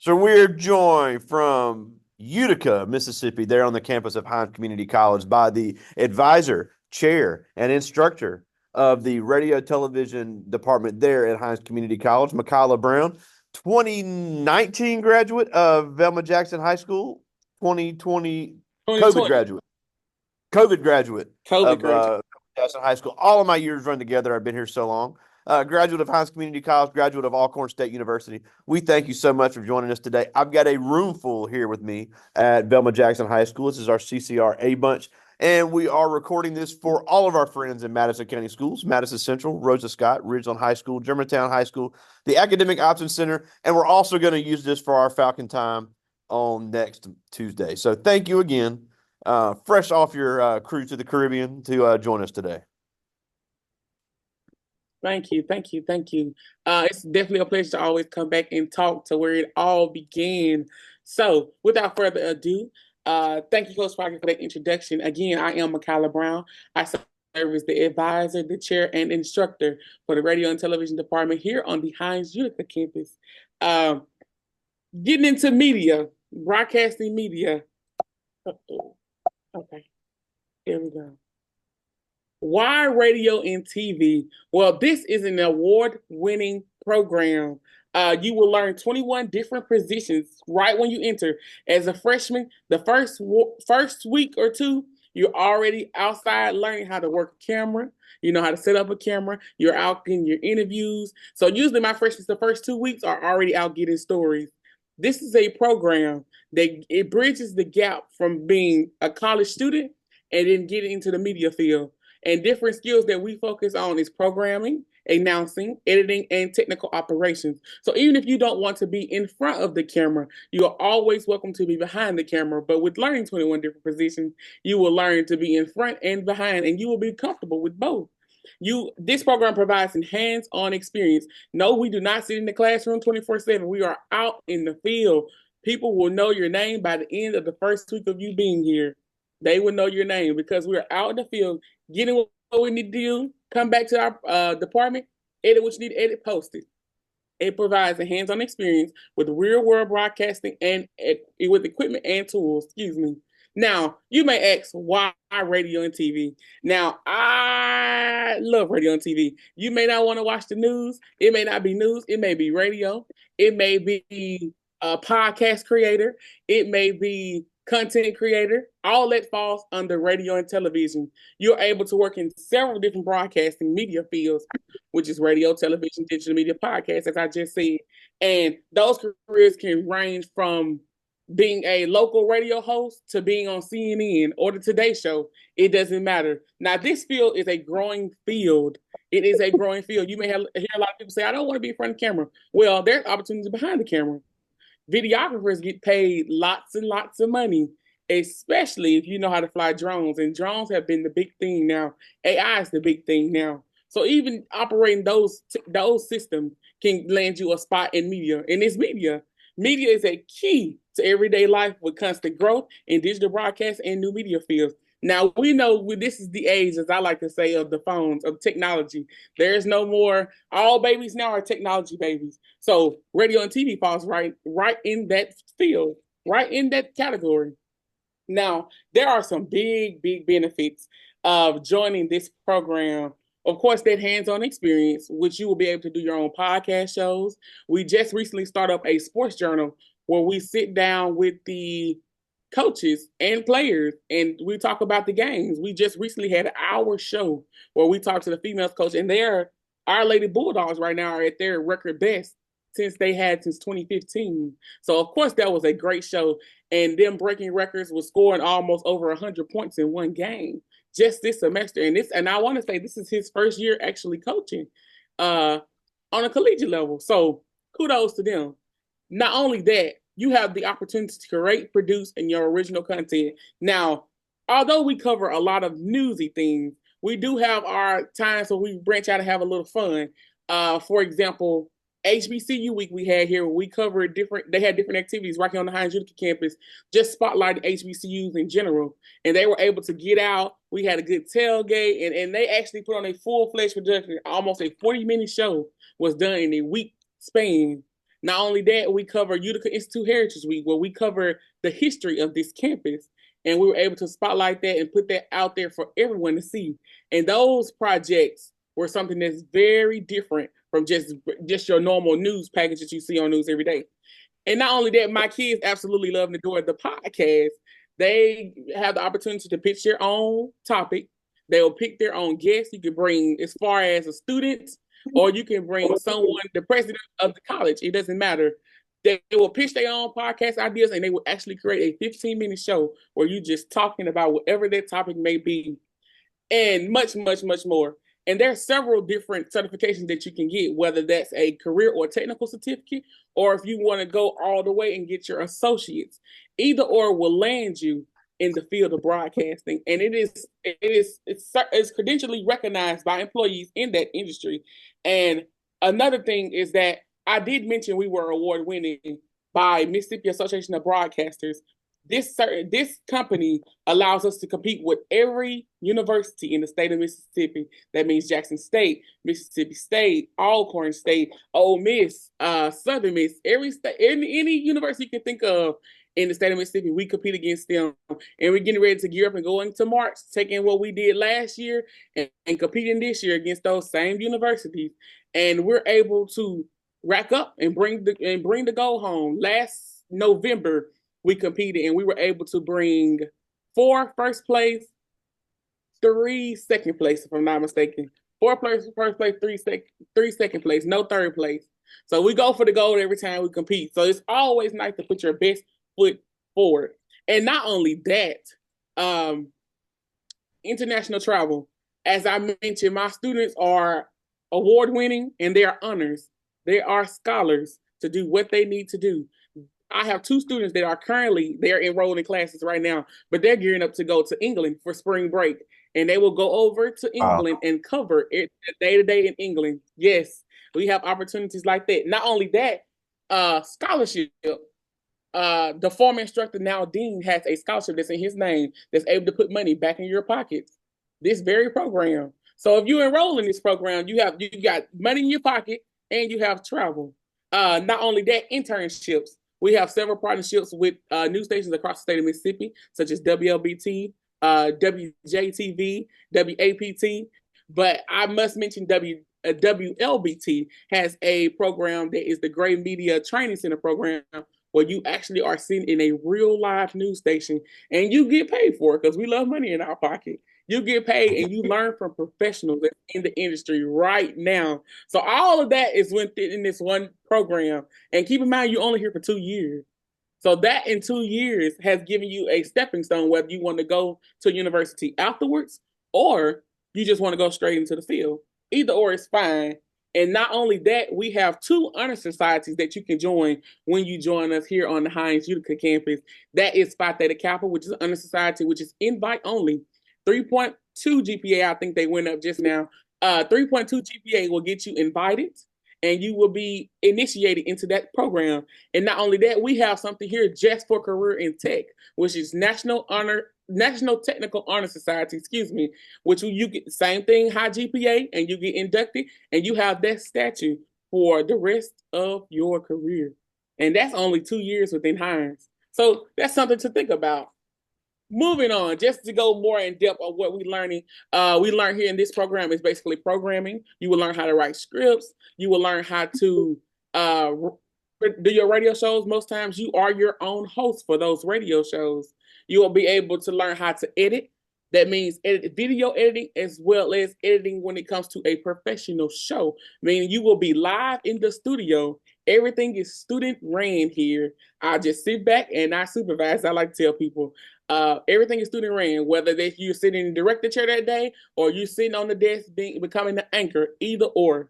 So we're joined from Utica, Mississippi, there on the campus of Hinds Community College by the advisor, chair, and instructor of the radio television department there at Hinds Community College, Mekiyla Brown, 2019 graduate of Velma Jackson High School, 2020 COVID 2020 graduate, COVID graduate COVID of graduate. Jackson High School. All of my years run together. I've been here so long. Graduate of Hinds Community College, graduate of Alcorn State University. We thank you so much for joining us today. I've got a room full here with me at Velma Jackson High School. This is our CCR A bunch, and we are recording this for all of our friends in Madison County Schools, Madison Central, Rosa Scott, Ridgeland High School, Germantown High School, the Academic Options Center, and we're also going to use this for our Falcon Time on next Tuesday. So thank you again, fresh off your cruise to the Caribbean to join us today. Thank you, thank you, thank you. It's definitely a pleasure to always come back and talk to where it all began. So, without further ado, thank you, Coach Parker, for that introduction. Again, I am Mekiyla Brown. I serve as the advisor, the chair, and instructor for the radio and television department here on the Hinds Utica campus. Um, Getting into media, broadcasting media. Uh-oh. Okay, here we go. Why radio and TV? Well, this is an award-winning program. You will learn 21 different positions right when you enter. As a freshman, the first week or two, you're already outside learning how to work a camera. You know how to set up a camera. You're out in your interviews. So usually my freshmen, the first 2 weeks are already out getting stories. This is a program that it bridges the gap from being a college student and then getting into the media field. And different skills that we focus on is programming, announcing, editing, and technical operations. So even if you don't want to be in front of the camera, you are always welcome to be behind the camera. But with learning 21 different positions, you will learn to be in front and behind, and you will be comfortable with both. This program provides an hands-on experience. No, we do not sit in the classroom 24/7. We are out in the field. People will know your name by the end of the first week of you being here. They will know your name because we're out in the field getting what we need to do, come back to our department, edit what you need to edit, post it. It provides a hands-on experience with real-world broadcasting and with equipment and tools. Excuse me. Now, you may ask, why radio and TV? Now, I love radio and TV. You may not want to watch the news. It may not be news. It may be radio. It may be a podcast creator. It may be content creator. All that falls under radio and television. You're able to work in several different broadcasting media fields, which is radio, television, digital media, podcasts, as I just said. And those careers can range from being a local radio host to being on CNN or the Today Show. It doesn't matter. Now, this field is a growing field. It is a growing field. You may hear a lot of people say, I don't want to be in front of the camera. Well, there's opportunities behind the camera. Videographers get paid lots and lots of money, especially if you know how to fly drones. And drones have been the big thing now. AI is the big thing now. So even operating those systems can land you a spot in media. And it's media. Media is a key to everyday life with constant growth in digital broadcast and new media fields. Now, we know this is the age, as I like to say, of the phones, of technology. There's no more, all babies now are technology babies. So radio and TV falls right in that field, right in that category. Now, there are some big, big benefits of joining this program. Of course, that hands-on experience, which you will be able to do your own podcast shows. We just recently started up a sports journal where we sit down with the coaches and players and we talk about the games. We just recently had an hour show where we talked to the females coach, and they're our Lady Bulldogs right now are at their record best since 2015. So of course that was a great show, and them breaking records was scoring almost over 100 points in one game just this semester. And I want to say this is his first year actually coaching on a collegiate level. So kudos to them. Not only that, you have the opportunity to create, produce, and your original content. Now, although we cover a lot of newsy things, we do have our times where we branch out and have a little fun. For example, HBCU week we had here, we covered they had different activities right here on the Hinds Utica campus, just spotlighting HBCUs in general. And they were able to get out. We had a good tailgate, and they actually put on a full-fledged production. Almost a 40-minute show was done in a week span. Not only that, we cover Utica Institute Heritage Week, where we cover the history of this campus. And we were able to spotlight that and put that out there for everyone to see. And those projects were something that's very different from just your normal news package that you see on news every day. And not only that, my kids absolutely love and adore the podcast. They have the opportunity to pitch their own topic. They will pick their own guests. You can bring as far as a student, or you can bring someone, the president of the college. It doesn't matter. They will pitch their own podcast ideas, and they will actually create a 15-minute show where you're just talking about whatever that topic may be, and much, much, much more. And there are several different certifications that you can get, whether that's a career or technical certificate, or if you want to go all the way and get your associates. Either or will land you in the field of broadcasting, and it's credentially recognized by employees in that industry. And another thing is that I did mention we were award winning by Mississippi Association of Broadcasters. This company allows us to compete with every university in the state of Mississippi. That means Jackson State, Mississippi State, Alcorn State, Ole Miss, Southern Miss, every state, any university you can think of in the state of Mississippi, we compete against them. And we're getting ready to gear up and go into March, taking what we did last year and competing this year against those same universities. And we're able to rack up and bring the goal home. Last November, we competed and we were able to bring 4 first place, 3 second place, if I'm not mistaken. 4 first place, 3 second place, no third place. So we go for the gold every time we compete. So it's always nice to put your best foot forward. And not only that, international travel. As I mentioned, my students are award winning and they are honors. They are scholars to do what they need to do. I have 2 students that are they're enrolled in classes right now, but they're gearing up to go to England for spring break. And they will go over to England and cover it day to day in England. Yes, we have opportunities like that. Not only that, scholarship. The former instructor, now dean, has a scholarship that's in his name that's able to put money back in your pocket. This very program. So if you enroll in this program, you got money in your pocket and you have travel. Not only that, internships. We have several partnerships with news stations across the state of Mississippi, such as WLBT, WJTV, WAPT. But I must mention WLBT has a program that is the Gray Media Training Center program, where you actually are sitting in a real live news station and you get paid for it because we love money in our pocket. You get paid and you learn from professionals in the industry right now. So all of that is within this one program. And keep in mind, you're only here for 2 years. So that in 2 years has given you a stepping stone, whether you want to go to university afterwards or you just want to go straight into the field. Either or is fine. And not only that, we have 2 honor societies that you can join when you join us here on the Hinds Utica campus. That is Phi Theta Kappa, which is an honor society, which is invite only. 3.2 GPA, I think they went up just now. 3.2 GPA will get you invited and you will be initiated into that program. And not only that, we have something here just for career in tech, which is National Technical Honor Society, which you get the same thing, high GPA, and you get inducted, and you have that statue for the rest of your career. And that's only 2 years within Hinds. So that's something to think about. Moving on, just to go more in depth on what we're learning, we learn here in this program is basically programming. You will learn how to write scripts. You will learn how to do your radio shows. Most times you are your own host for those radio shows. You will be able to learn how to edit. That means video editing as well as editing when it comes to a professional show. Meaning you will be live in the studio. Everything is student ran here. I just sit back and I supervise. I like to tell people everything is student ran, whether you're sitting in the director chair that day or you're sitting on the desk becoming the anchor, either or.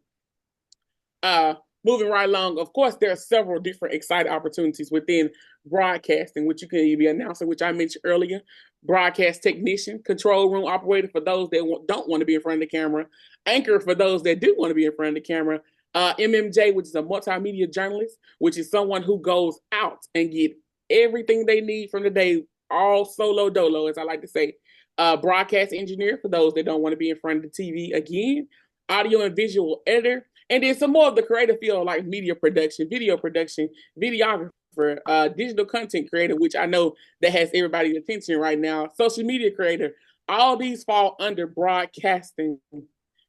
Moving right along, of course, there are several different exciting opportunities within broadcasting, which you can be an announcer, which I mentioned earlier, broadcast technician, control room operator for those that don't want to be in front of the camera, anchor for those that do want to be in front of the camera, MMJ, which is a multimedia journalist, which is someone who goes out and get everything they need from the day, all solo dolo, as I like to say. Broadcast engineer for those that don't want to be in front of the TV again, audio and visual editor, And then some more of the creative field like media production, video production, videographer, digital content creator, which I know that has everybody's attention right now, social media creator. All these fall under broadcasting.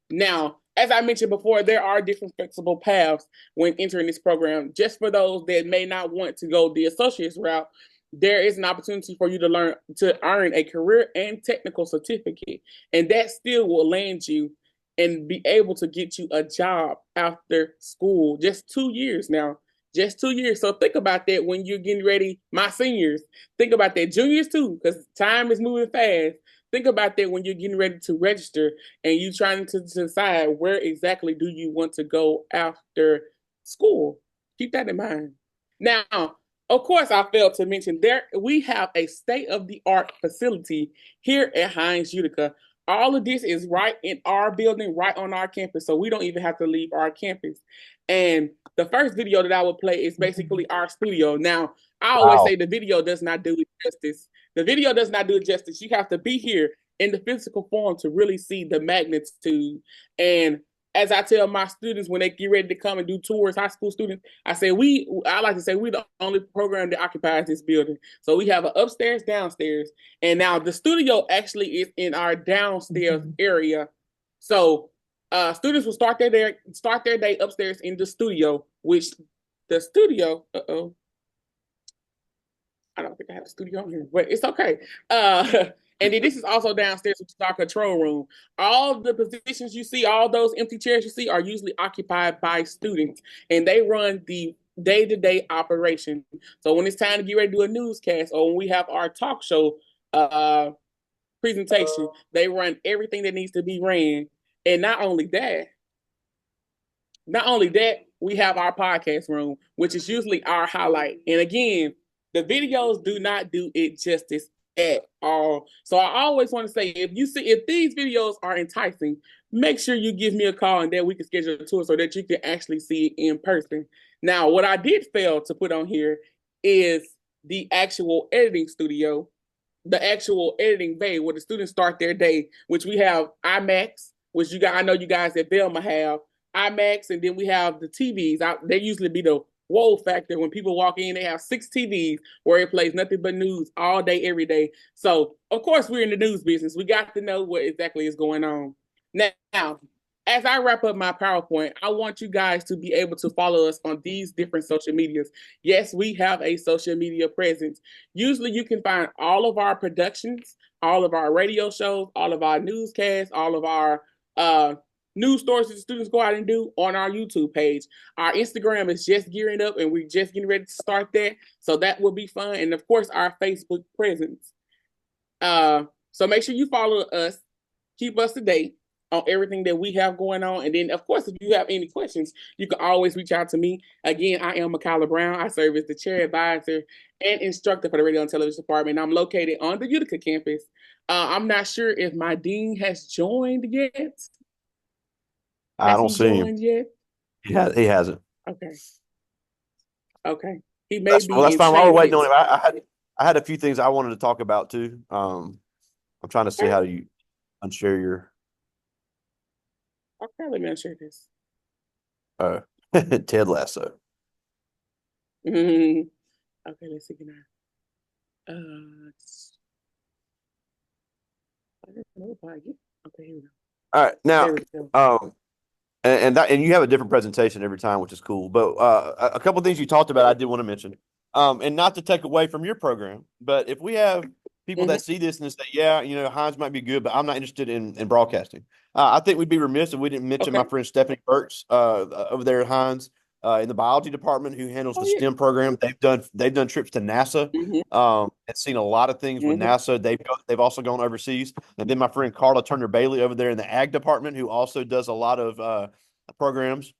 Now, as I mentioned before, there are different flexible paths when entering this program. Just for those that may not want to go the associate's route, there is an opportunity for you to earn a career and technical certificate, and that still will land you and be able to get you a job after school. Just 2 years now. Just 2 years. So think about that when you're getting ready, my seniors. Think about that. Juniors too, because time is moving fast. Think about that when you're getting ready to register and you trying to decide where exactly do you want to go after school. Keep that in mind. Now, of course, I failed to mention we have a state-of-the-art facility here at Hinds Utica. All of this is right in our building, right on our campus, so we don't even have to leave our campus. And the first video that I will play is basically our studio. Now, I always say the video does not do it justice. The video does not do it justice. You have to be here in the physical form to really see the magnitude. And as I tell my students when they get ready to come and do tours, high school students, I like to say we're the only program that occupies this building. So we have an upstairs, downstairs, and now the studio actually is in our downstairs area. So students will start their day upstairs in the studio, which the studio, I don't think I have a studio on here, but it's okay. And then this is also downstairs, which is our control room. All the positions you see, all those empty chairs you see are usually occupied by students, and they run the day-to-day operation. So when it's time to get ready to do a newscast or when we have our talk show presentation, they run everything that needs to be ran. And not only that, we have our podcast room, which is usually our highlight. And again, the videos do not do it justice at all. So I always want to say, if these videos are enticing, make sure you give me a call and then we can schedule a tour so that you can actually see it in person. Now, what I did fail to put on here is the actual editing studio, the actual editing bay where the students start their day, which we have IMAX, which I know you guys at Velma have IMAX, and then we have the TVs. They usually be the whoa factor. When people walk in, they have 6 TVs where it plays nothing but news all day, every day. So, of course, we're in the news business. We got to know what exactly is going on. Now, as I wrap up my PowerPoint, I want you guys to be able to follow us on these different social medias. Yes, we have a social media presence. Usually you can find all of our productions, all of our radio shows, all of our newscasts, all of our news stories that the students go out and do on our YouTube page. Our Instagram is just gearing up and we're just getting ready to start that. So that will be fun. And of course, our Facebook presence. So make sure you follow us, keep us to date on everything that we have going on. And then, of course, if you have any questions, you can always reach out to me. Again, I am Mekiyla Brown. I serve as the chair advisor and instructor for the radio and television department. I'm located on the Utica campus. I'm not sure if my dean has joined yet. I don't see him yet? Yeah, he hasn't. Okay. He may be. That's fine. While we're waiting on him, I had a few things I wanted to talk about too. I'm trying to see how you unshare your. Okay, let me unshare this. Ted Lasso. Okay, let's see. I don't know if I get. Okay, here we go. All right, now, and you have a different presentation every time, which is cool. But a couple of things you talked about, I did want to mention, and not to take away from your program, but if we have people that see this and say, yeah, Hinds might be good, but I'm not interested in broadcasting. I think we'd be remiss if we didn't mention my friend Stephanie Burks over there at Hinds in the biology department who handles the STEM program. They've done trips to NASA and seen a lot of things with NASA. They've also gone overseas. And then my friend Carla Turner Bailey over there in the ag department, who also does a lot of programs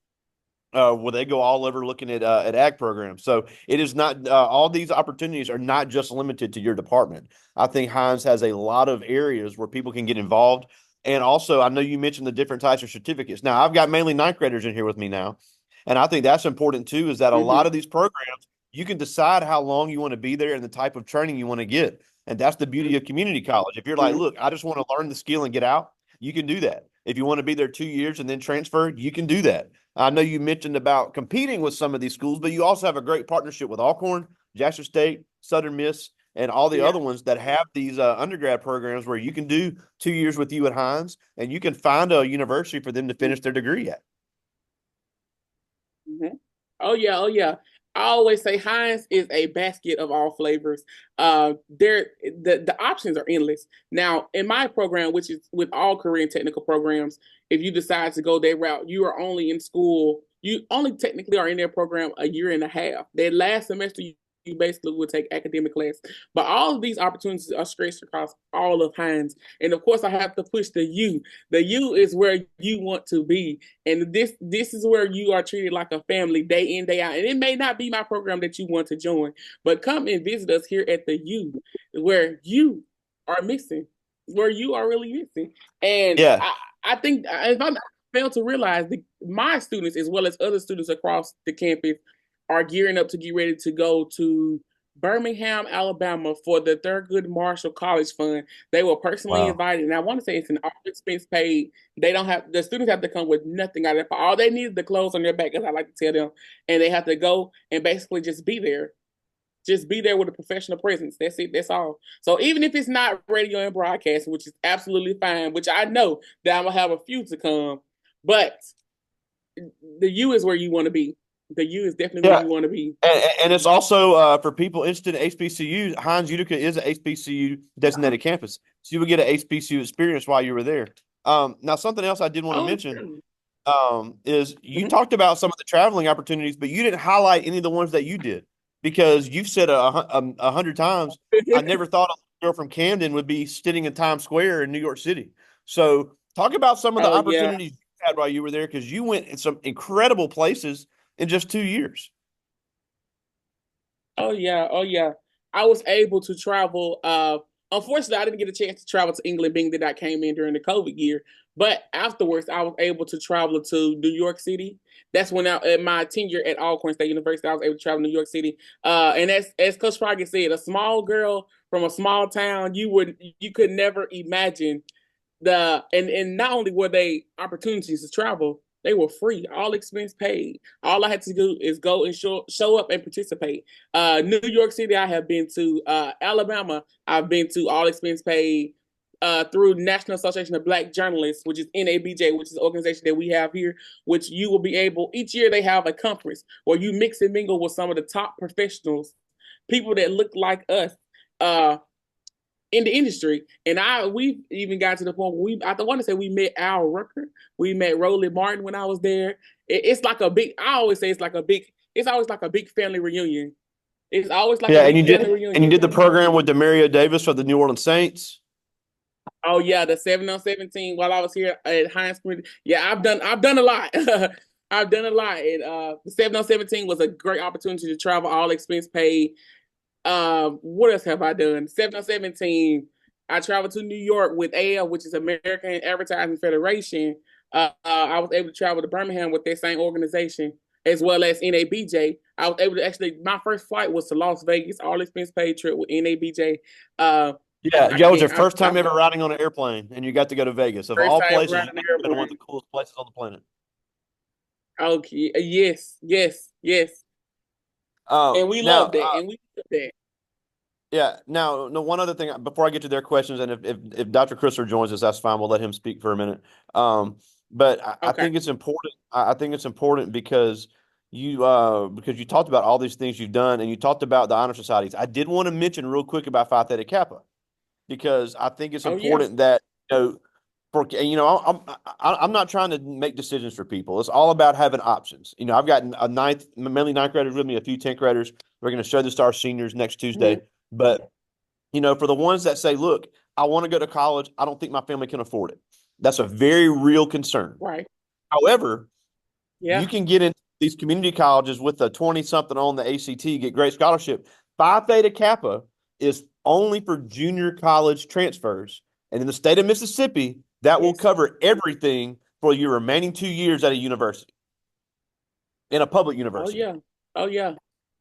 where they go all over looking at ag programs. So it is not all these opportunities are not just limited to your department. I think Hinds has a lot of areas where people can get involved. And also, I know you mentioned the different types of certificates. Now, I've got mainly ninth graders in here with me now. And I think that's important too, is that a lot of these programs, you can decide how long you want to be there and the type of training you want to get. And that's the beauty of community college. If you're like, look, I just want to learn the skill and get out, you can do that. If you want to be there 2 years and then transfer, you can do that. I know you mentioned about competing with some of these schools, but you also have a great partnership with Alcorn, Jackson State, Southern Miss, and all the Yeah. other ones that have these undergrad programs where you can do 2 years with you at Hinds, and you can find a university for them to finish their degree at. Mhm. Oh yeah, oh yeah. I always say Heinz is a basket of all flavors. The options are endless. Now, in my program, which is with all Korean technical programs, if you decide to go that route, you are only in school. You only technically are in their program a year and a half. That last semester, you basically will take academic class. But all of these opportunities are stretched across all of Heinz. And of course, I have to push the U. The U is where you want to be, and this is where you are treated like a family day in, day out. And it may not be my program that you want to join, but come and visit us here at the U, where you are missing, where you are really missing. And Yeah. I think if I fail to realize that my students, as well as other students across the campus, are gearing up to get ready to go to Birmingham, Alabama for the Thurgood Marshall College Fund. They were personally Wow. invited, and I want to say it's an all expense paid. They don't have the students have to come with nothing out of it. All they need is the clothes on their back, as I like to tell them, and they have to go and basically just be there. Just be there with a professional presence. That's it. That's all. So even if it's not radio and broadcasting, which is absolutely fine, which I know that I'm gonna have a few to come, but the U is where you want to be. The U is definitely where Yeah. you want to be. And it's also for people interested in HBCU, Hinds Utica is an HBCU designated campus. So you would get an HBCU experience while you were there. Now, something else I did want to Oh, mention really? is you Mhm. talked about some of the traveling opportunities, but you didn't highlight any of the ones that you did because you've said a hundred times, I never thought a girl from Camden would be sitting in Times Square in New York City. So talk about some of the Oh yeah. opportunities you had while you were there because you went in some incredible places in just 2 years. Oh yeah, oh yeah. I was able to travel. Unfortunately, I didn't get a chance to travel to England, being that I came in during the COVID year. But afterwards, I was able to travel to New York City. That's when at my tenure at Alcorn State University, I was able to travel to New York City. And as Coach Froggy said, a small girl from a small town, you could never imagine and not only were they opportunities to travel, they were free, all expense paid. All I had to do is go and show up and participate. New York City, I have been to. Alabama, I've been to, all expense paid. Through National Association of Black Journalists, which is NABJ, which is an organization that we have here, which you will be able, each year they have a conference where you mix and mingle with some of the top professionals, people that look like us. Uh, in the industry. And we even got to the point where I want to say we met Al Rucker, we met Roland Martin when I was there. It's like a big. I always say it's like a big. It's always like a big family reunion. It's always like a Yeah, big family and you reunion. did the program with Demario Davis for the New Orleans Saints. Oh yeah, the 7 on 17 while I was here at Hinds Community. Yeah, I've done a lot. I've done a lot. And the 7 on 17 was a great opportunity to travel, all expense paid. What else have I done? 7 on 17. I traveled to New York with AL, which is American Advertising Federation. I was able to travel to Birmingham with that same organization, as well as NABJ. I was able to actually, my first flight was to Las Vegas, all expense paid trip with NABJ. Yeah, that was Again, your first time ever riding on an airplane, and you got to go to Vegas. Of first all time ever places, you riding an must have been one of airplane. the coolest places on the planet. Okay, yes, yes, yes, and we Now, love that, and we love that. yeah. Now, no, one other thing before I get to their questions, and if Dr. Crisler joins us, that's fine. We'll let him speak for a minute. But I Okay. think it's important. I think it's important because you talked about all these things you've done, and you talked about the honor societies. I did want to mention real quick about Phi Theta Kappa because I think it's Oh yeah. important that for I'm not trying to make decisions for people. It's all about having options. I've got mainly ninth graders with me, a few 10th graders. We're going to show this to our seniors next Tuesday. Mhm. But for the ones that say, look, I want to go to college, I don't think my family can afford it. That's a very real concern. Right. However, you Yeah. can get into these community colleges with a 20 something on the ACT, get great scholarship. Phi Theta Kappa is only for junior college transfers. And in the state of Mississippi, that will Yes. cover everything for your remaining 2 years at a university, in a public Oh university. yeah. Oh yeah.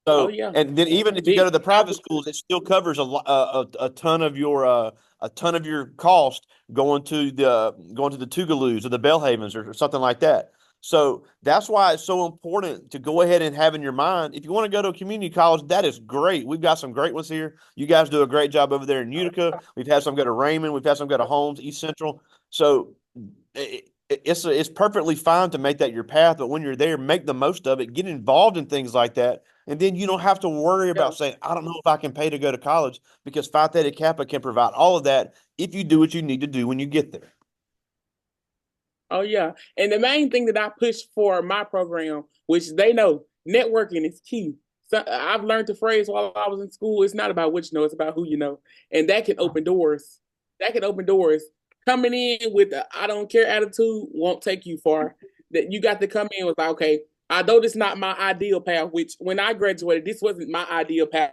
Oh So, yeah. and then even if you go Big. to the private schools, it still covers a ton of your cost going to the Tougaloo's or the Bellhavens or something like that. So that's why it's so important to go ahead and have in your mind, if you want to go to a community college, that is great. We've got some great ones here. You guys do a great job over there in Utica. We've had some go to Raymond. We've had some go to Holmes, East Central. So it's perfectly fine to make that your path, but when you're there, make the most of it. Get involved in things like that, and then you don't have to worry Yeah. about saying, "I don't know if I can pay to go to college," because Phi Theta Kappa can provide all of that if you do what you need to do when you get there. Oh yeah. And the main thing that I push for my program, which they know, networking is key. So I've learned the phrase while I was in school, it's not about what you know, it's about who you know. And that can open doors. That can open doors. Coming in with the I don't care attitude won't take you far. That you got to come in with like, okay, although this is not my ideal path, which when I graduated, this wasn't my ideal path.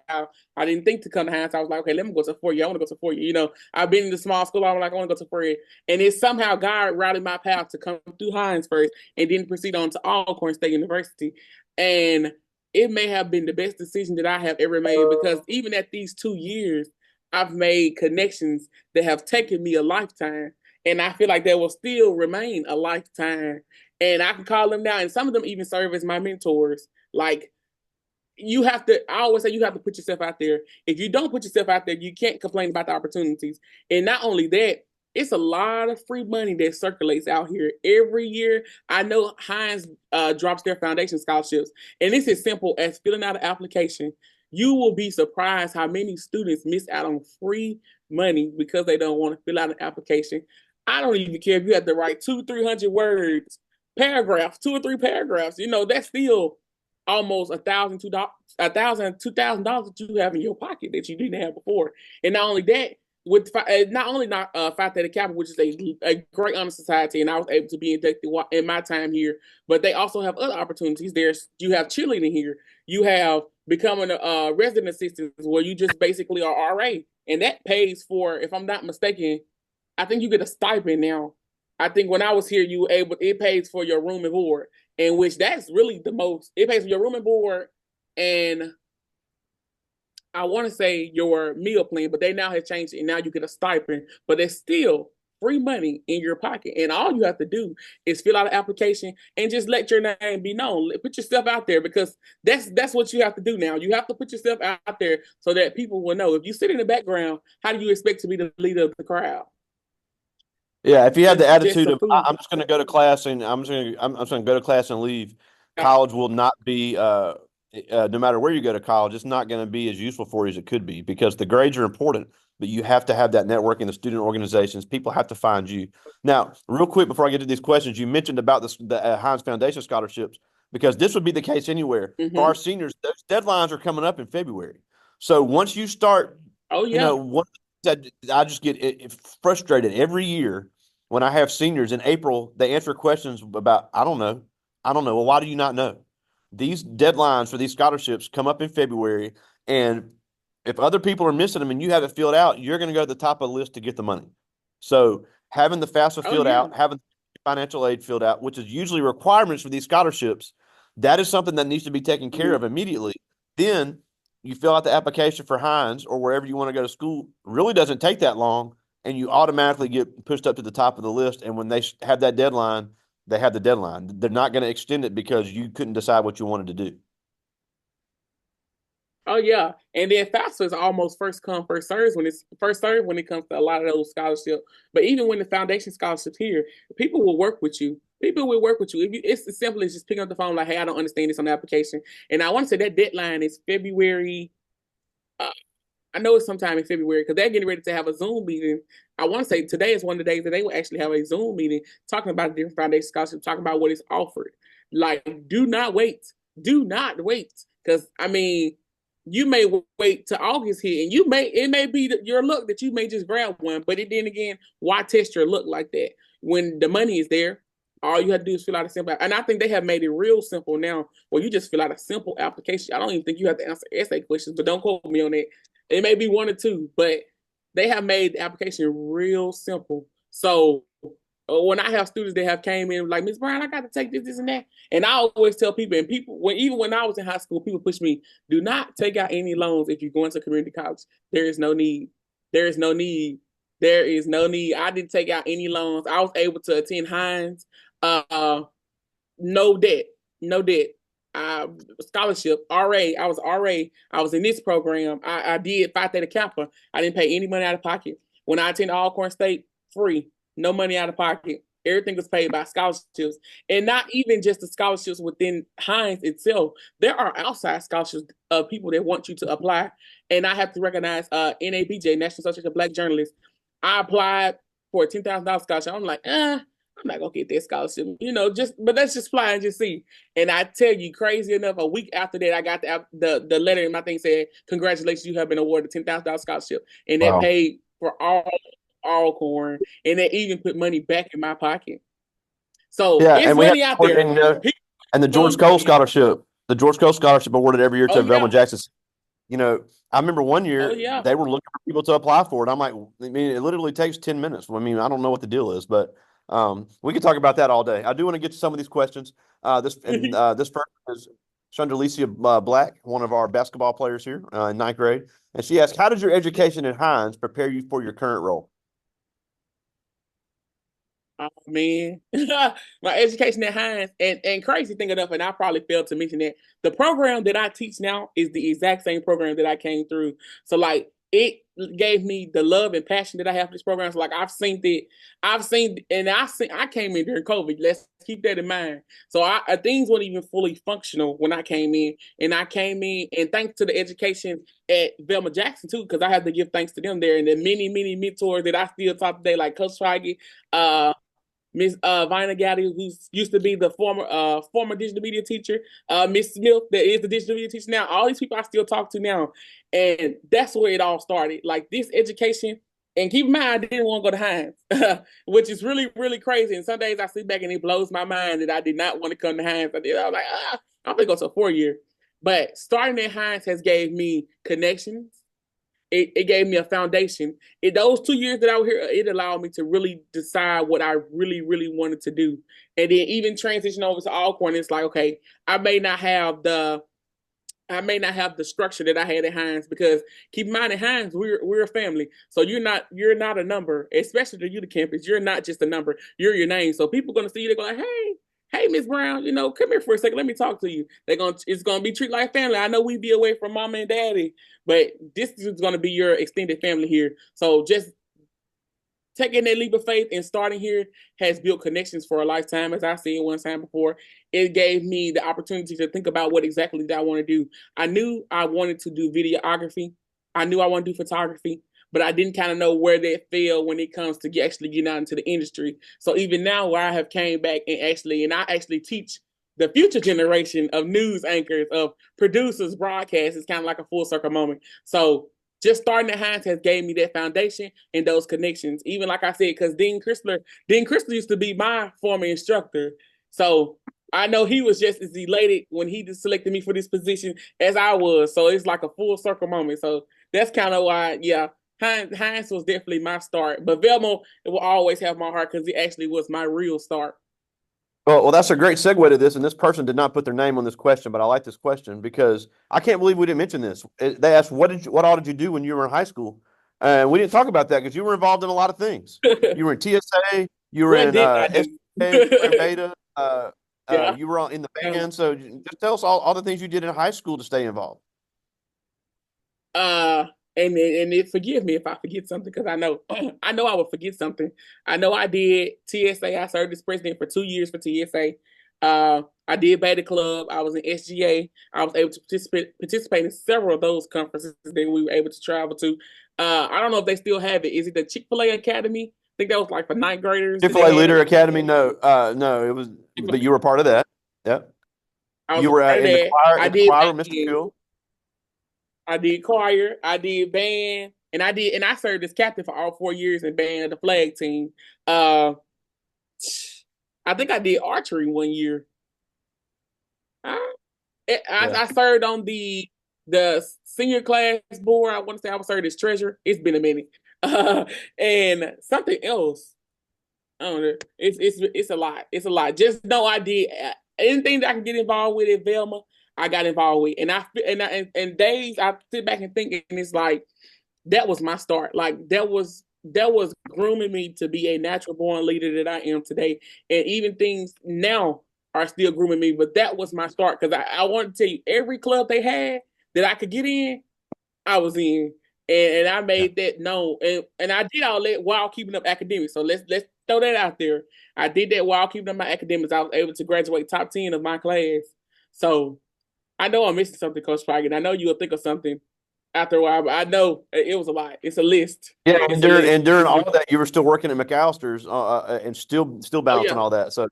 I didn't think to come to Hinds. I was like, okay, let me go to 4 year. I want to go to 4 year. You know, I've been in the small school. I was like, I want to go to 4 year. And it's somehow God routed my path to come through Hinds first and then proceed on to Alcorn State University. And it may have been the best decision that I have ever made because even at these 2 years, I've made connections that have taken me a lifetime. And I feel like they will still remain a lifetime. And I can call them now, and some of them even serve as my mentors. Like, you have to, I always say you have to put yourself out there. If you don't put yourself out there, you can't complain about the opportunities. And not only that, it's a lot of free money that circulates out here every year. I know Hinds drops their foundation scholarships, and it's as simple as filling out an application. You will be surprised how many students miss out on free money because they don't want to fill out an application. I don't even care if you have to write 200-300 words, paragraphs, 2 or 3 paragraphs. You know, that's still almost $2,000 that you have in your pocket that you didn't have before. And not only that, with not only not Phi Theta Kappa, which is a great honor society, and I was able to be inducted in my time here, but they also have other opportunities. You have cheerleading here, you have becoming a resident assistant where you just basically are RA, and that pays for, if I'm not mistaken, I think you get a stipend now. I think when I was here, it pays for your room and board, in which that's really the most. It pays for your room and board, and I want to say your meal plan, but they now have changed it, and now you get a stipend, but it's still free money in your pocket. And all you have to do is fill out an application and just let your name be known. Put yourself out there because that's what you have to do now. You have to put yourself out there so that people will know. If you sit in the background, how do you expect to be the leader of the crowd? Yeah, if you have the Just attitude a of food. I'm just going to go to class and I'm just going to go to class and leave, college will not be no matter where you go to college, it's not going to be as useful for you as it could be because the grades are important, but you have to have that networking, the student organizations. People have to find you. Now, real quick before I get to these questions, you mentioned about the Hinds Foundation scholarships because this would be the case anywhere for our Mm-hmm. seniors. Those deadlines are coming up in February, so once you start, Oh you yeah. know, one that I just get frustrated every year when I have seniors in April, they answer questions about, I don't know. I don't know. Well, why do you not know? These deadlines for these scholarships come up in February. And if other people are missing them and you have it filled out, you're going to go to the top of the list to get the money. So having the FAFSA Oh filled yeah. out, having financial aid filled out, which is usually requirements for these scholarships, that is something that needs to be taken care Mm-hmm. of immediately. Then you fill out the application for Hinds or wherever you want to go to school. Really doesn't take that long and you automatically get pushed up to the top of the list. And when they have that deadline, they have the deadline. They're not going to extend it because you couldn't decide what you wanted to do. Oh yeah, and then FAFSA is almost first come first serve when it comes to a lot of those scholarships. But even when the foundation scholarships here, people will work with you. People will work with you. It's as simple as just picking up the phone like, "Hey, I don't understand this on the application," and I want to say that deadline is February. Uh, I know it's sometime in February because they're getting ready to have a Zoom meeting. I want to say today is one of the days that they will actually have a Zoom meeting talking about the different foundation scholarships, talking about what is offered. Like, do not wait. Do not wait. Because, I mean, you may wait to August here and it may be your luck that you may just grab one. But then again, why test your luck like that? When the money is there, all you have to do is fill out a simple, and I think they have made it real simple now where you just fill out a simple application. I don't even think you have to answer essay questions, but don't quote me on that. It may be one or two, but they have made the application real simple. So when I have students that have came in like, Miss Brown, I got to take this, and that, and I always tell people, and people, even when I was in high school, people push me, do not take out any loans if you're going to community college. There is no need. There is no need. There is no need. I didn't take out any loans. I was able to attend Hinds. Uh, no debt, no debt. Scholarship, RA. I was RA. I was in this program. I did Phi Theta Kappa. I didn't pay any money out of pocket. When I attended Alcorn State, free, no money out of pocket. Everything was paid by scholarships, and not even just the scholarships within Hinds itself. There are outside scholarships of people that want you to apply, and I have to recognize NABJ, National Association of Black Journalists. I applied for a $10,000 scholarship. I'm like, I'm not gonna get that scholarship, but let's just fly and just see. And I tell you, crazy enough, a week after that, I got the letter in my thing said, "Congratulations, you have been awarded a $10,000 scholarship," and that Wow. paid for all corn, and they even put money back in my pocket. So Yeah, it's and we have money out there. and the George People Cole scholarship, the George Cole scholarship awarded every year oh to Velma yeah, Jackson. I remember one oh year yeah. they were looking for people to apply for it. I'm like, I mean, it literally takes 10 minutes. I mean, I don't know what the deal is, but we could talk about that all day. I do want to get to some of these questions. This first is Chandelicia Black, one of our basketball players here in ninth grade. And she asked, how did your education at Hinds prepare you for your current role? Oh man, my education at Hinds, and crazy thing enough, and I probably failed to mention that the program that I teach now is the exact same program that I came through. So like it gave me the love and passion that I have for this program. So like I came in during COVID. Let's keep that in mind. So things weren't even fully functional when I came in, and I came in, and thanks to the education at Velma Jackson too, because I have to give thanks to them there and the many mentors that I still talk today, like Coach Feige, Miss Vina Gaddy, who used to be the former digital media teacher, Miss Smith, that is the digital media teacher now. All these people I still talk to now, and that's where it all started. Like this education, and keep in mind, I didn't want to go to Hinds, which is really really crazy. And some days I sit back and it blows my mind that I did not want to come to Hinds. I was like, I'm gonna go to a 4 year, but starting at Hinds has gave me connections. It gave me a foundation. In those 2 years that I was here, it allowed me to really decide what I really, really wanted to do. And then even transition over to Alcorn, it's like, okay, I may not have the structure that I had at Hinds, because keep in mind at Hinds we're a family. So you're not a number, especially the Utica campus. You're not just a number. You're your name. So people are gonna see you, they're going like, hey, Miss Brown, come here for a second. Let me talk to you. It's gonna be treated like family. I know we be away from mama and daddy, but this is gonna be your extended family here. So just taking that leap of faith and starting here has built connections for a lifetime. As I said one time before, it gave me the opportunity to think about what exactly did I want to do. I knew I wanted to do videography. I knew I wanted to do photography, but I didn't kind of know where that fell when it comes to actually getting out into the industry. So even now, where I have came back and I actually teach the future generation of news anchors, of producers, broadcasts, it's kind of like a full circle moment. So just starting at Hinds has gave me that foundation and those connections. Even like I said, because Dean Crisler used to be my former instructor. So I know he was just as elated when he just selected me for this position as I was. So it's like a full circle moment. So that's kind of why, yeah, Hinds was definitely my start. But Velma will always have my heart because it actually was my real start. Well, that's a great segue to this. And this person did not put their name on this question, but I like this question because I can't believe we didn't mention this. They asked, what all did you do when you were in high school? And we didn't talk about that because you were involved in a lot of things. You were in TSA, you were What in did I SBA, you were in do? Beta, Yeah. you were in the Um, band. So just tell us all the things you did in high school to stay involved. Uh, and forgive me if I forget something, because I know I know I will forget something. I know I did TSA. I served as president for 2 years for TSA. I did Beta Club. I was in SGA. I was able to participate in several of those conferences that we were able to travel to. I don't know if they still have it. Is it the Chick-fil-A Academy? I think that was like for ninth graders that Chick-fil-A they had Leader it. Academy, no, it was, but you were part of that. Yep. I was You a were part of in the that. choir, I in the did choir with Mr. band. Hill. I did choir, I did band, and I served as captain for all 4 years in band of the flag team. Uh, I think I did archery one year. I, Yeah. I served on the senior class board. I want to say I was served as treasurer. It's been a minute. And something else. I don't know. It's a lot. It's a lot. Just know I did anything that I can get involved with at Velma. I got involved with, and days I sit back and think, and it's like that was my start. Like that was grooming me to be a natural born leader that I am today. And even things now, are still grooming me. But that was my start because I wanted to tell you every club they had that I could get in, I was in. And I Yeah. made that known. And I did all that while keeping up academics. So let's throw that out there. I did that while keeping up my academics. I was able to graduate top 10 of my class. So I know I'm missing something, Coach Sprague, and I know you'll think of something after a while, but I know it was a lot. It's a list. Yeah, It's a list. and during all of that, you were still working at McAllister's and still Oh balancing yeah, all that. So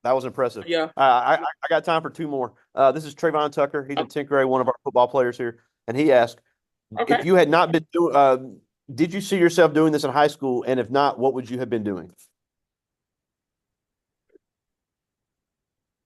that was impressive. yeah. I got time for two more. This is Trayvon Tucker. He's a Oh, 10th grade, one of our football players here, and he asked, if okay. you had not been doing, did you see yourself doing this in high school? And if not, what would you have been doing?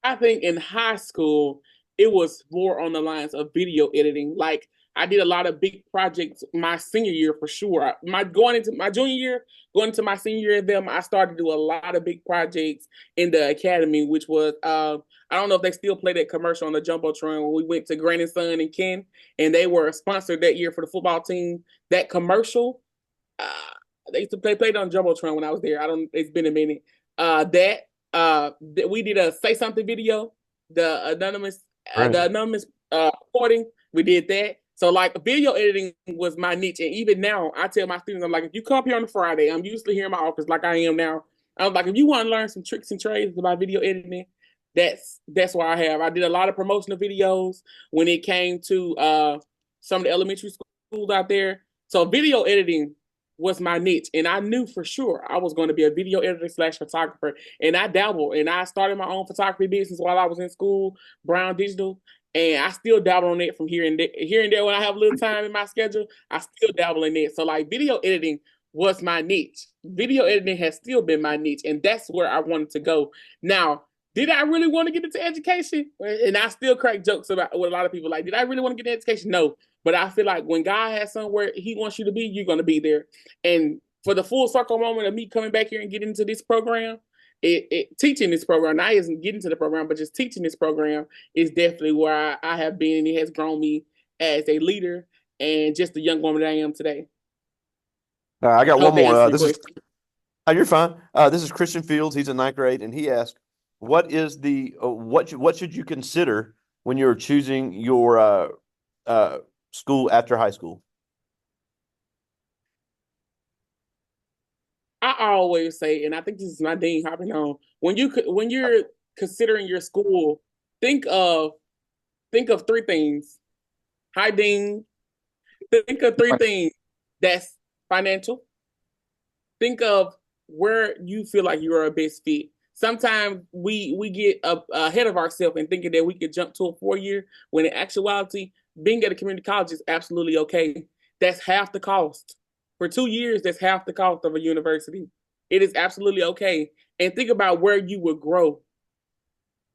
I think in high school, it was more on the lines of video editing. Like I did a lot of big projects my senior year for sure. My going into my junior year, going into my senior year, them I started to do a lot of big projects in the academy, which was I don't know if they still play that commercial on the jumbotron when we went to Granny Son and Ken, and they were sponsored that year for the football team. That commercial, uh, they used to play on jumbotron when I was there. I don't. It's been a minute. That we did a say something video, the anonymous Right. recording. We did that. So like video editing was my niche, and even now I tell my students, I'm like, if you come here on a Friday, I'm usually here in my office like I am now. I'm like, if you want to learn some tricks and trades about video editing, that's where I have. I did a lot of promotional videos when it came to some of the elementary schools out there. So video editing was my niche, and I knew for sure I was going to be a video editor slash photographer. And I dabbled, and I started my own photography business while I was in school, Brown Digital, and I still dabble on it from here and there. Here and there, when I have a little time in my schedule, I still dabble in it. So like video editing was my niche. Video editing has still been my niche, and that's where I wanted to go. Now, did I really want to get into education? And I still crack jokes about what a lot of people like. Did I really want to get into education? No. But I feel like when God has somewhere He wants you to be, you're going to be there. And for the full circle moment of me coming back here and getting into this program, teaching this program, not even getting to the program, but just teaching this program is definitely where I have been, and it has grown me as a leader and just the young woman that I am today. I got I one hope that more. answers your This is question. you're fine. This is Christian Fields. He's in ninth grade, and he asked, "What is the what should you consider when you're choosing your school after high school?" I always say, and I think this is my Dean hopping on, when you're considering your school, think of three things. Hi, Dean. Think of three things. That's financial. Think of where you feel like you are a best fit. Sometimes we get ahead of ourselves and thinking that we could jump to a 4 year when in actuality, being at a community college is absolutely okay. That's half the cost. For 2 years, that's half the cost of a university. It is absolutely okay. And think about where you would grow,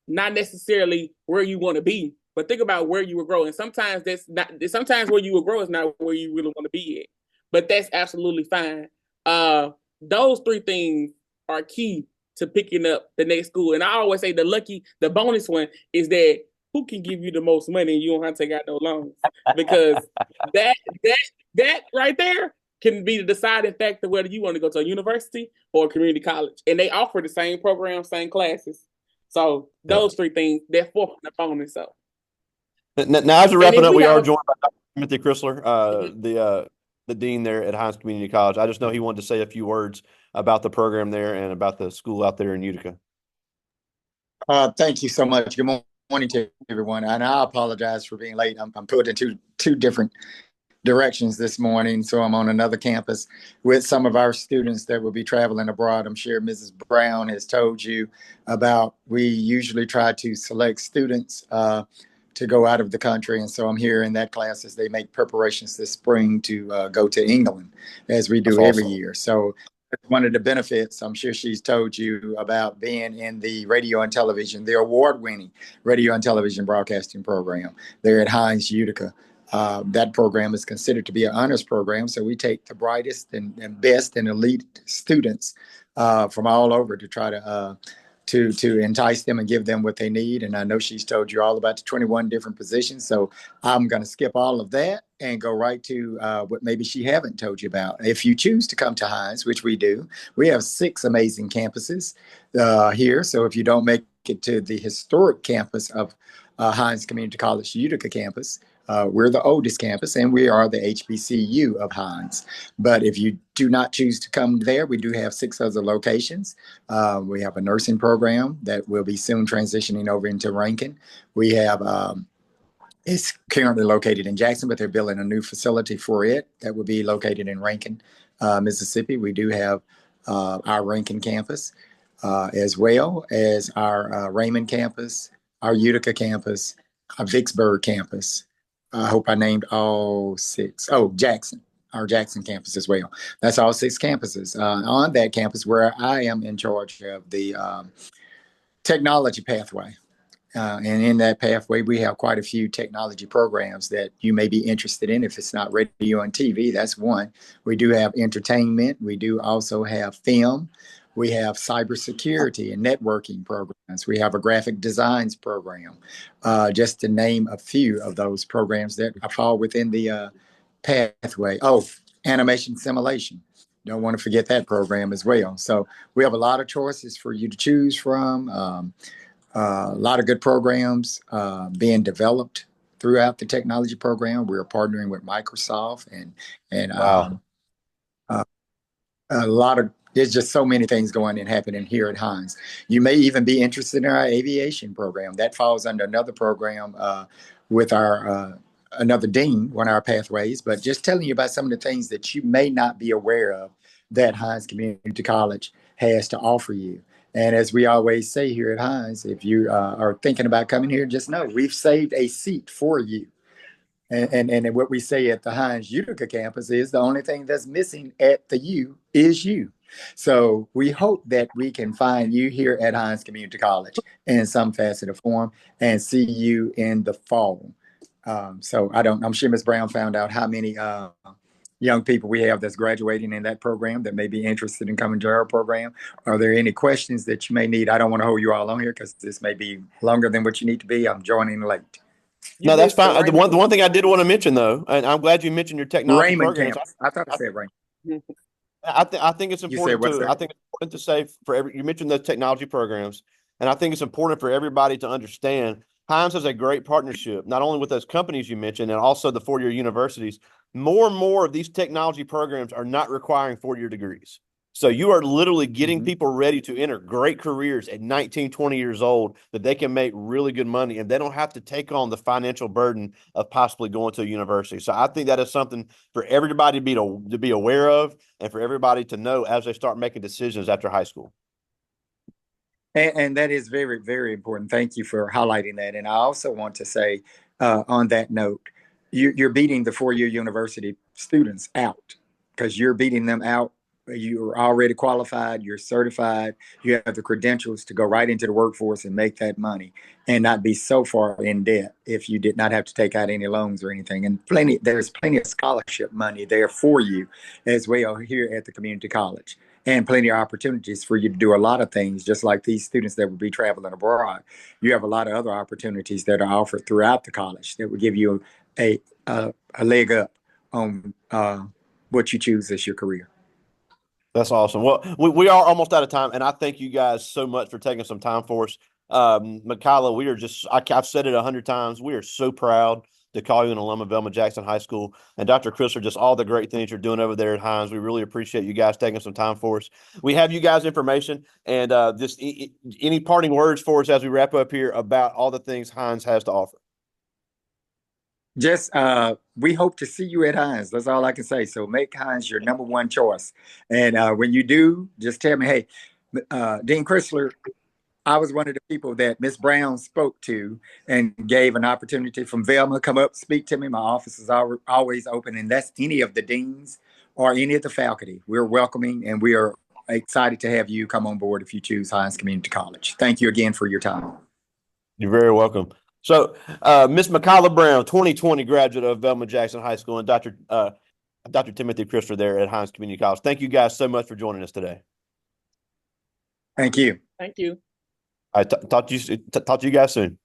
not necessarily where you want to be, but think about where you will grow. And sometimes that's not. Sometimes where you will grow is not where you really want to be at. But that's absolutely fine. Uh, those three things are key to picking up the next school. And I always say the bonus one is that who can give you the most money and you don't have to take out no loans, because that that that right there can be the deciding factor whether you want to go to a university or a community college. And they offer the same program, same classes. So Yeah. those three things, they're fourth on the phone. So, Now, as we're and wrapping if up, we we have are a, joined by Dr. Timothy Crisler, mhm. the dean there at Hinds Community College. I just know he wanted to say a few words about the program there and about the school out there in Utica. Thank you so much. Good morning to everyone, and I apologize for being late. I'm put in two different directions this morning, so I'm on another campus with some of our students that will be traveling abroad. I'm sure Mrs. Brown has told you about. We usually try to select students to go out of the country, and so I'm here in that class as they make preparations this spring to go to England, as we That's do every awesome. year. So one of the benefits, I'm sure she's told you about being in the radio and television, the award-winning radio and television broadcasting program there at Hinds Utica. That program is considered to be an honors program, so we take the brightest and best and elite students from all over to try to entice them and give them what they need. And I know she's told you all about the 21 different positions, so I'm going to skip all of that and go right to what maybe she haven't told you about. If you choose to come to Hinds, which we do, we have 6 amazing campuses here. So if you don't make it to the historic campus of Hinds Community College Utica campus. We're the oldest campus, and we are the HBCU of Hinds. But if you do not choose to come there, we do have 6 other locations. We have a nursing program that will be soon transitioning over into Rankin. We have it's currently located in Jackson, but they're building a new facility for it that will be located in Rankin, Mississippi. We do have our Rankin campus, as well as our Raymond campus, our Utica campus, our Vicksburg campus. I hope I named all 6. Oh, Jackson, our Jackson campus as well. That's all 6 campuses. On that campus, where I am in charge of the technology pathway. And in that pathway, we have quite a few technology programs that you may be interested in. If it's not radio and TV, that's one. We do have entertainment. We do also have film. We have cybersecurity and networking programs. We have a graphic designs program, just to name a few of those programs that fall within the pathway. Oh, animation simulation. Don't want to forget that program as well. So we have a lot of choices for you to choose from. A lot of good programs being developed throughout the technology program. We're partnering with Microsoft and Wow. A lot of, there's just so many things going and happening here at Hinds. You may even be interested in our aviation program. That falls under another program with our another dean, one of our pathways. But just telling you about some of the things that you may not be aware of that Hinds Community College has to offer you. And as we always say here at Hinds, if you are thinking about coming here, just know we've saved a seat for you. And what we say at the Hinds Utica campus is the only thing that's missing at the U is you. So we hope that we can find you here at Hinds Community College in some facet or form and see you in the fall. So I'm sure Ms. Brown found out how many young people we have that's graduating in that program that may be interested in coming to our program. Are there any questions that you may need? I don't want to hold you all on here because this may be longer than what you need to be. I'm joining late. No, that's fine. The one thing I did want to mention, though, and I'm glad you mentioned your technology Raymond programs. campus. I thought I said Raymond. I think it's important what's to that? I think it's important to say you mentioned those technology programs, and I think it's important for everybody to understand Hinds has a great partnership, not only with those companies you mentioned, and also the 4-year universities. More and more of these technology programs are not requiring 4-year degrees. So you are literally getting people ready to enter great careers at 19, 20 years old that they can make really good money, and they don't have to take on the financial burden of possibly going to a university. So I think that is something for everybody to be aware of and for everybody to know as they start making decisions after high school. And that is very, very important. Thank you for highlighting that. And I also want to say on that note, you're beating the 4-year university students out because you're beating them out. You're already qualified, you're certified, you have the credentials to go right into the workforce and make that money and not be so far in debt if you did not have to take out any loans or anything. And there's plenty of scholarship money there for you as well here at the community college, and plenty of opportunities for you to do a lot of things, just like these students that would be traveling abroad. You have a lot of other opportunities that are offered throughout the college that will give you a leg up on what you choose as your career. That's awesome. Well, we are almost out of time, and I thank you guys so much for taking some time for us. Mekiyla, we are I've said it 100 times. We are so proud to call you an alum of Velma Jackson High School. And Dr. Crisler, just all the great things you're doing over there at Hinds. We really appreciate you guys taking some time for us. We have you guys' information, and just any parting words for us as we wrap up here about all the things Hinds has to offer. Just we hope to see you at Hinds. That's all I can say. So make Hinds your number one choice. And when you do, just tell me, hey, Dean Crisler, I was one of the people that Miss Brown spoke to and gave an opportunity from Velma come up, speak to me. My office is always open, and that's any of the deans or any of the faculty. We're welcoming, and we are excited to have you come on board if you choose Hinds Community College. Thank you again for your time. You're very welcome. So, Miss Mekiyla Brown, 2020 graduate of Velma Jackson High School, and Dr. Timothy Crisler there at Hinds Community College. Thank you guys so much for joining us today. Thank you. Thank you. I talk to you guys soon.